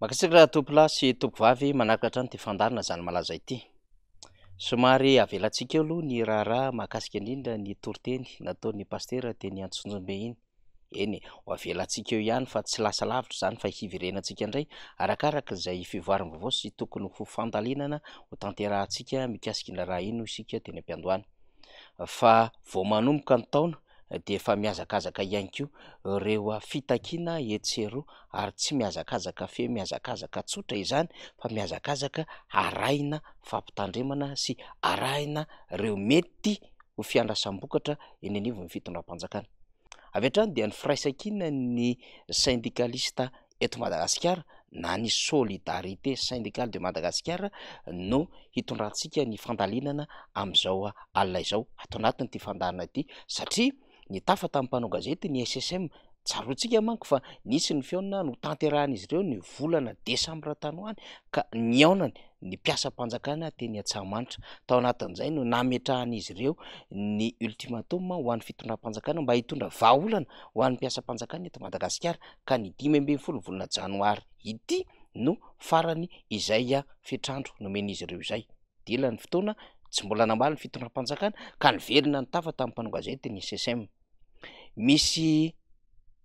Makasika tompolasy tompovavy manakatra ny ty fandarina zany malaza ity. Somary avelantsika eo aloha ny raharaha mahakasika indrindra ny toriteny nataon'ny pastera teny Antsonjombe iny. Eny, ho avelantsika eo ihany fa tsy lasa lavitra zany fa hivirenantsika indray arakaraka izay fivoaram-baovao sy tokony ho fandalinana ho tanterahantsika mikasika ny raha ino isika teny am-piandohana. Fa vao manomboka ny taona dia efa mihazakazaka ihany koa ireo fitakiana etsero ary tsy mihazakazaka fe mihazakazaka tsotra izany fa mihazakazaka arahina fampitandremana sy arahina ireo mety ho fiandrasam-bokatra eny anivon'ny fitondram-panjakana. Avy hatrany dia ny firaisan-kina ny syndikalista eto Madagasikara na ny solidarité syndicale de Madagasikara no hitondrantsika ny fandalinana amin'izao alina izao ato anatin'ity fandarina ity satria ny tafa tamin'ny mpanao gazety ny SSM tsaroantsika manko fa nisy ny feona no tanterahan'izy ireo ny volana desambra tanoany ka ny aonany ny mpiasam-panjakana teny Antsahamanitra. Tao anatin'izay no nametrahan'izy ireo ny ultimatum ho an'ny fitondram-panjakana mba hitondra vahaolana ho an'ny mpiasam-panjakana eto Madagasikara ka ny 15 volana janoary ity no farany izay fetrandro nomen'izy ireo izay. Dila ny fotoana tsy mbola namaly ny fitondram-panjakana ka niverina ny tafa tamin'ny mpanao gazety ny SSM. Misy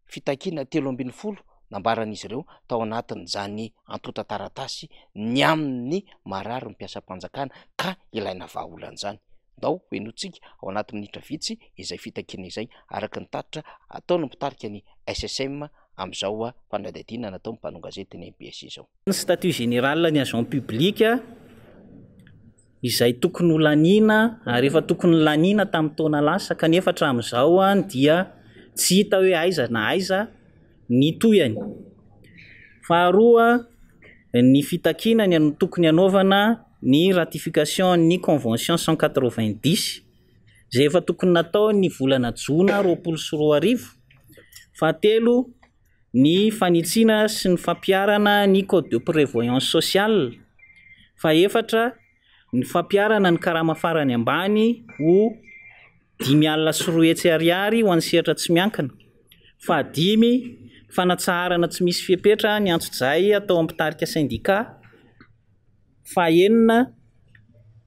fitakiana 13 nambaran'izy ireo tao anatin'izany antota taratasy ny amin'ny marary ny mpiasam-panjakana ka ilaina vahaolana izany. Ndao hoenotsika ao anaty minitra vitsy izay fitakiana izay araka ny tatitra ataony mpitarika ny SSM amin'izao fanadihadiana natao mpanao gazety ny MPS izao. Ny statut général ny agent public izay tokony ho laniana ary efa tokony laniana tamin'ny taona lasa kanefa hatramin'izao dia tsy hita hoe aiza na aiza ny toyany. Faharoa, ny fitakiana ny tokony hanaovana ny ratification ny convention 190 izay efa tokony natao ny volana Jona 2024. Fahatelo, ny fanitsiana sy ny fampiarana ny code de prévoyance sociale. Fahaefatra, ny fampiarana ny karama farany ambany ho 5,3 ariary ho an'ny sehatra tsy miankina. Fahadimy, fanatsaharana tsy misy fiapetra ny antso-jay atao ampitarika syndicat. Fahaenina,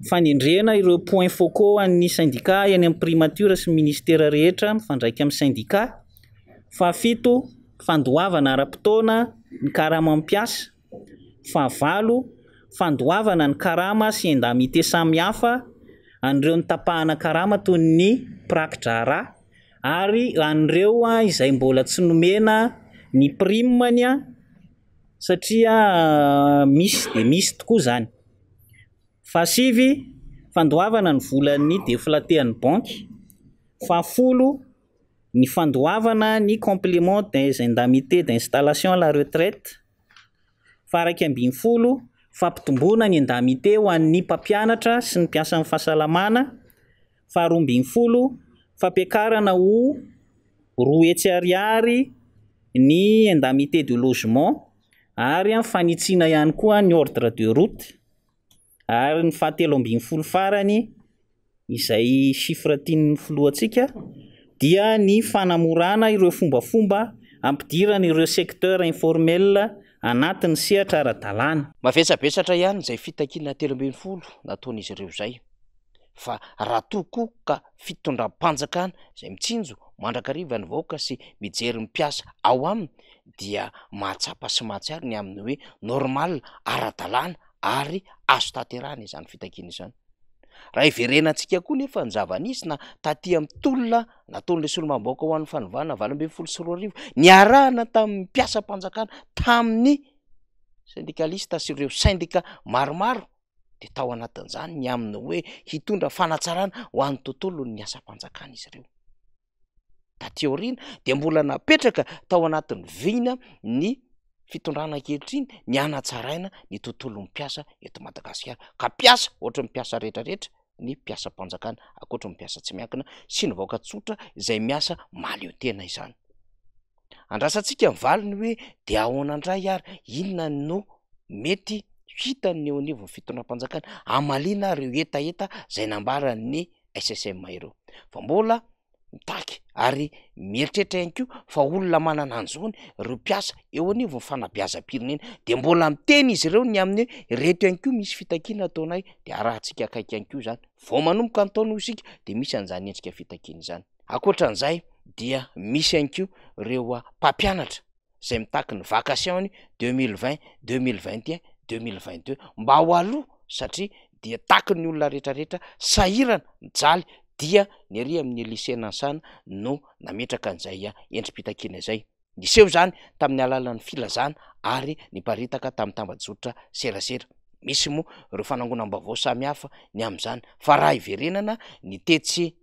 fanendrena ireo point focaux an'ny syndicat eny amin'ny primature sy ministera rehetra mifandraika amin'ny syndicat. Fahafito, fandoavana ara-potoana ny karama mampiasa. Fahavalo, fandoavana ny karama sy indamité samihafa an'ireo ny tapahana karama toy ny prakidrara ary an'ireo izay mbola tsy nomena ny primany satria misy dia misy tokoa izany. Fahasivy, fandoavana ny volan'ny deflatean'ny banky. Fahafolo, ny fandoavana ny complément des indemnités d'installation à la retraite. Faharaiky ambin'ny folo, fampitomboana ny indemnité ho an'ny mpampianatra sy ny mpiasa amin'ny fahasalamana. Faharoa ambin'ny folo, fampiakarana ho 2 ariary ny indemnité de logement ary fanitsiana ihany koa ny ordre de route. Ary ny fahatelo ambin'ny folo farany izay chiffre tian'ny filohantsika dia ny fanamorana ireo fombafomba ampidirana ireo secteur informel anatin'ny sehatra ara-dalàna. Mavesabesatra ihany izay fitakiana 13 nataon'izy ireo izay. Fa raha tokoa ka fitondram-panjakana izay mitsinjo mandrakariva ny vahoaka sy mijery mpiasa ao aminy dia mahatsapa sy mahatsiaro ny amin'ny hoe normal ara-dalàna ary azo tanterahana izany fitakiana izany. Raha iverenantsika koa nefa ny zava-nisy na taty amin'ny tolona nataon'ilay solombam-bahoaka ho an'ny fanovana 24 ny arahana tamin'ny mpiasam-panjakana tamin'ny syndikalista sy ireo syndika maromaro dia tao anatin'izany ny amin'ny hoe hitondra fanatsarana ho an'ny tontolo ny asa-panjakana izy ireo. Taty aoriana dia mbola napetraka tao anatin'ny vina ny fitondrana ankehitriny ny hanatsaraina ny tontolon'ny mpiasa eto Madagasikara ka mpiasa ohatra ny mpiasa rehetrarehetra ny mpiasam-panjakana ankoatra ny mpiasa tsy miankina sy ny vahoaka tsotra izay miasa maleo tena izany. Andrasantsika mivaliny hoe dia ahoanandray ary inona no mety hitany eo anivon'ny fitondram-panjakana amaliana ireo etaeta izay nambaran'ny SSM ireo. Fa mbola mitaky ary mieritreritra ihany koa fa olona manana an'izony ireo mpiasa eo anivo ny fanabeazam-pirenena de mbola miteny izy ireo ny amin'ny hoe reto ihany koa misy fitakiana ataonay de arahantsika akaiky ihany koa zany vao manomboka ny taona isika de misy an'izany endrika fitakiana izany. Ankoatran'izay dia misy ihany koa ireo mpampianatra zay mitaky ny vacation 2020 2021 2022 mba ho aloha satria dia taky ny olona rehetrarehetra sahirana mijaly dia ny ary amin'ny lycée Nansana no nametraka an'izay endrim-pitakiana izay. Niseho zany tamin'ny alalan'ny filazana ary niparitaka tamin'ny tambajotra serasera. Misy moa ireo fanangonam-baovao samihafa ny amin'izany fa raha iverenana ny tetsy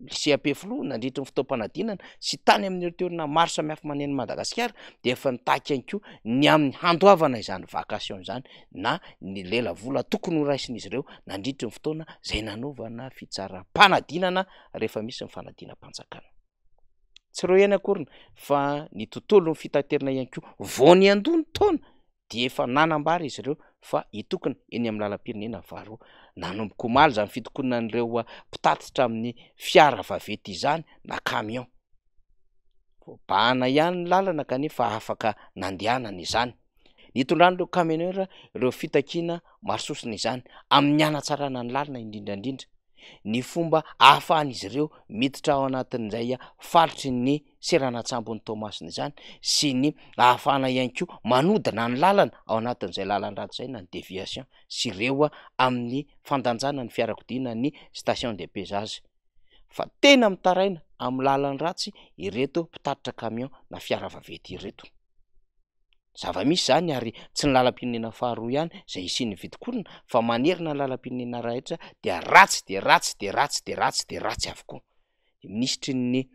lycée Ampefilo nandritry ny fotoam-panadinana sy tany amin'ny toerana maro samihafa maneny Madagasikara de efa nitaky ihany koa ny amin'ny handoavana izany vacation zany na ny lela vola tokony ho raisin'izy ireo nandritry ny fotoana zay nanaovana fitsaram-panadinana rehefa misy ny fanadinam-panjakana. Tsy ireo ihany akorina fa ny tontolo ny fitaterana ihany koa vao ny andony taona de efa nanambara izy ireo fa hitokana eny amin'ny lalam-pirenena faharoa nanomboka omaly zany fitokonan'ireo mpitatitra amin'ny fiara vaventy izany na camion bahana ihany ny lalana kanefa afaka nandehanana izany. Nitondran'ireo camionneur ireo fitakiana maro sosina izany amin'ny hanatsarana ny lalana indrindrandrindra ny fomba ahafahan'izy ireo miditra ao anatin'izay faritry ny seranatsambo ny Tomasina izany sy ny ahafahana ihany koa manodina ny lalana ao anatin'izay lalan-dratsy izay na ny déviation sy ireo amin'ny fandanjana ny fiarakodia ny station de pesage fa tena mitaraina amin'ny lalan ratsy ireto mpitatitra camion na fiara vaventy ireto. Zava-misy zany ary tsy ny lalam-pirenena faharoa ihany zay isiany vitikorina fa manerina ny lalam-pirenena rahetra dia ratsy de ratsy de ratsy de ratsy de ratsy avokoa. Ministry ny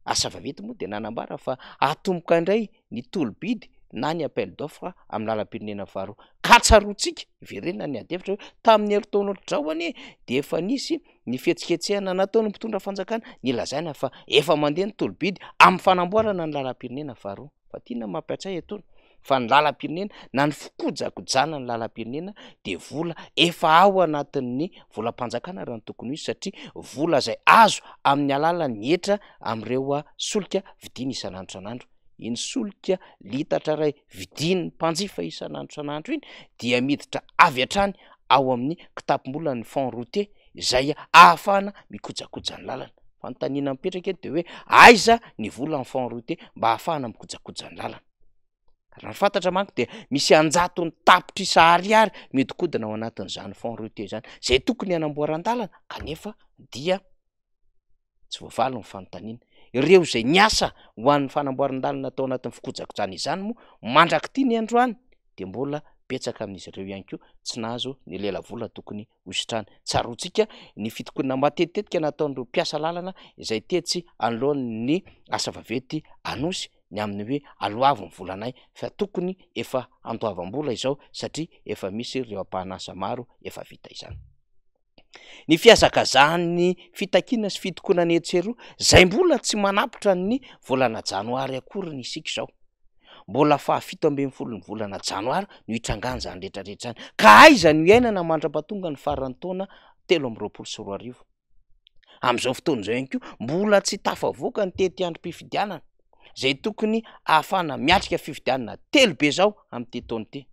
asa vaventy moa de nanambara fa atomboka indray ny tolo-bidy na ny appel d'offre amin'ny lalam-pirenena faharoa ka tsaroantsika iverenana ny adefitra hoe tamin'ny heritaon'olo drahoany de efa nisy ny fihetsiketsehana nataon'ny mpitondra fanjakana nilazaina fa efa mandeha ny tolo-bidy amin'ny fanamboarana ny lalam-pirenena faharoa. Fa tiana mampiatsay etony fa ny lalam-pirenena na ny fikojakojana ny lalam-pirenena de vola efa ao anatin'ny volam-panjakana raha ny tokony izy satria vola zay azo amin'ny alalan'ny hetra amin'ireo solika vidiny isan'andro isan'andro. Iny solika litatra ray vidiny mpanjifa isan'andro isan'andro iny dia miditra avy hatrany ao amin'ny kitapom-bola ny fond routier izay ahafahana mikojakoja ny lalana. Fanontaniana mipetraka eto de hoe aiza ny vola ny fond routier mba ahafahana mikojakoja ny lalana. Raha ny fantatra manko de misy anjato ny tapitra isahariary miodikodina ao anatin'izany fond routier zany zay tokony hanamboaran-dalana kanefa dia tsy voavalo ny fanontaniana. Ireo zay niasa ho an'ny fanamboaran-dalana atao anatin'ny fikojakojana izany moa mandrakitia ny androany de mbola betsaka amin'izy ireo ihany koa tsy nahazo ny lela vola tokony hositrana. Tsaroantsika ny fitokonana matetitetika nataon'ireo mpiasa lalana izay tetsy anoloan'ny asa vaventy anosy ny amin'ny hoe aloavo ny volanay fa tokony efa andoavam-bola izao satria efa misy ireo ampahanasa maro efa vita izany. Ny fiazakazahany fitakiana sy fitokonana etseroa zay mbola tsy manapitra ny volana janoary akory ny isika izao. Mbola fahafito ambin'ny folo ny volana janoary no hitrangana zany rehetrarehetra zany ka aiza ny iainana mandrapatonga ny faran'ny taona 3 amin'izao fotoana izao ihany koa mbola tsy tafavoaka ny tety androm-pifidianana zay tokony ahafahana miatrika fifidianana telo be zao amin'ity taona ity.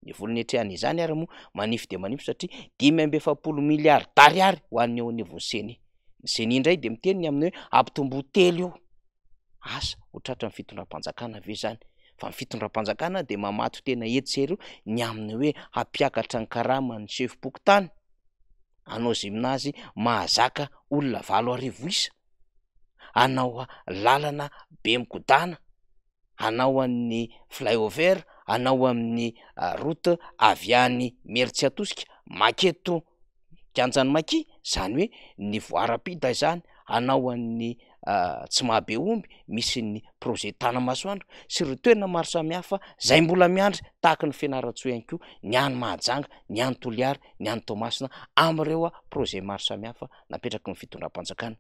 Ny volony etrehany izany ary moa manify de manify satria 5.7 miliary d'ariary ho an'ny eo anivon'ny seny. Ny seny indray de miteny amin'ny hoe ampitombo telo eo. Asa ho tratra ny fitondram-panjakana ve zany? Fa ny fitondram-panjakana de mamato tena etseroa ny amin'ny hoe hampiakatra ny karama ny sefim-pokotany anao ziminazy mahazaka olona 7,000 isa, anao lalana be mikodana, anao amin'ny flyover, anao amin'ny route avy any Meritsiatosika maketo Kianjany Maki zany hoe ny voarapida izany, anao amin'ny Tsimahabe omby misy ny projet Tanamasoandro sy ireo toerana maro samihafa zay mbola miandry tahaka ny Fianaratsoa ihany koa ny any Mahajanga, ny any Toliary, ny any Tomasina amin'ireo projet maro samihafa napetraky ny fitondram-panjakana.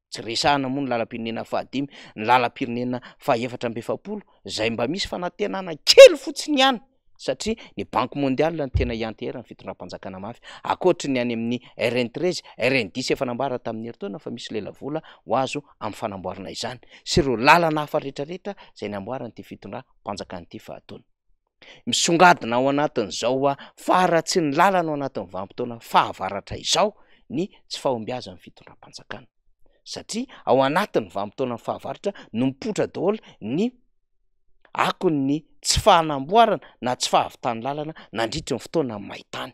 Tsy resahana moa ny lalam-pirenena fahadimy, ny lalam-pirenena faha 770 zay mba misy fanantenana kely fotsiny ihany satria ny banky mondial ny tena ianteera ny fitondram-panjakana mafy akoatry ny any amin'ny RN13 RN10 efa nambara tamin'ny herintaona fa misy lelavola ho azo amin'ny fanamboarana izany sy ireo lalana hafa rehetrarehetra zay namboarany ty fitondram-panjakana ity fahataona misongadina ao anatin'izao faratsy ny lalana ao anatin'ny vanim-potoana fahavaratra izao ny tsy fahombiazan'ny fitondram-panjakana satria ao anatin'ny vanim-potoana fahavaratra no mipotra daholo ny akony tsy fahanamboarana na tsy fahavitany lalana nandritry ny fotoana maitany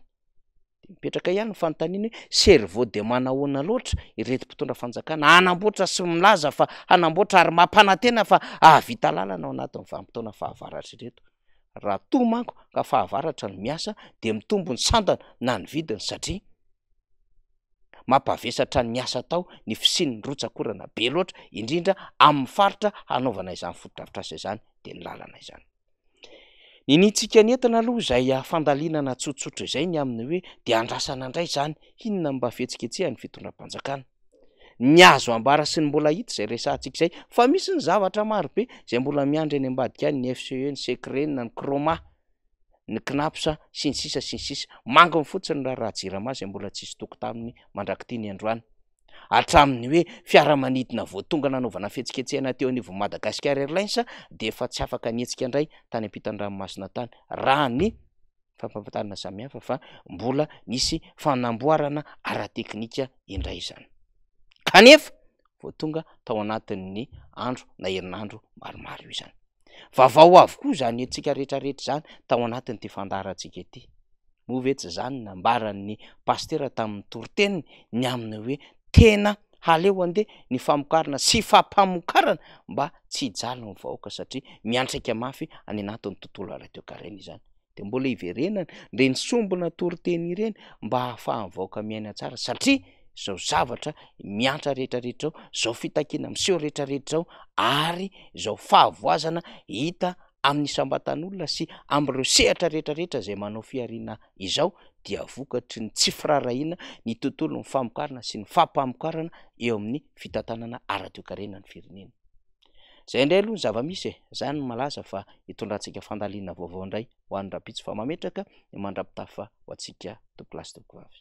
de mipetraka ihany ny fanontaniana hoe servo de manahoana loatra ireto mpitondra fanjakana hanamboatra sy milaza fa hanamboatra ary mampanantena fa ahavita lalana ao anatin'ny vanim-potoana fahavaratra ireto raha to manko ka fahavaratra ny miasa de mitombo ny sandana na ny vidiny satria mampavesatra ny miasa tao ny fisin'ny rotsakorana be loatra indrindra amin'ny faritra hanaovana izany fotodrafitrasa izany de ny lalana izany ninitsika ny entana aloha izay fandalinana tsotsotra izay ny aminy hoe de andrasana indray zany inona mba fihetsiketsehany fitondram-panjakana ny azo ambara sy ny mbola hita zay resantsika izay fa misy ny zavatra maro be zay mbola miandry any ambadika any ny FCE ny secrena ny croma ny knapsa sy ny sisa mangony fotsiny raha jirama zay mbola tsisy toko taminy mandrakity ny androany hatramin'ny hoe fiaramanidina voatonga nanaovana fihetsiketsehana teo anivon'ny Madagascar Airlines de efa tsy afaka nietsika indray tany ampitan-dranomasina tany raha ny fampahafantarana samihafa fa mbola nisy fanamboarana ara-teknika indray izany kanefa voatonga tao anatin'ny andro na herinandro maromaro io izany vaovao avokoa zany etsika rehetrarehetra zany tao anatin'ity fandarantsika ity movetsy zany nambaran'ny pastera tamin'ny toriteniny ny aminy hoe tena haleo andeha ny famokarana sy fampamokarana mba tsy hijaly ny vahoaka satria miantraika mafy any anatin'ny tontolo radio-karena izany de mbola hiverenana reny sombina toriteny ireny mba hahafahan'ny vahoaka miaina tsara satria zao zavatra miantra rehetrarehetra ao zao fitakina miseho rehetrarehetra ao ary zao fahavoazana hita amin'ny sambatan'olona sy amin'ireo sehatra rehetrarehetra zay manao fiarina izao dia vokatry ny tsy firarahina ny tontolo ny famokarana sy ny fampamokarana eo amin'ny fitantanana radio-karena ny firenena zay indray aloha ny zava-misy zany malaza fa hitondrantsika fandalina vaovao indray ho an'ny rapitsy fa mametraka ny mandrapitafa ho antsika topilasy tokovavy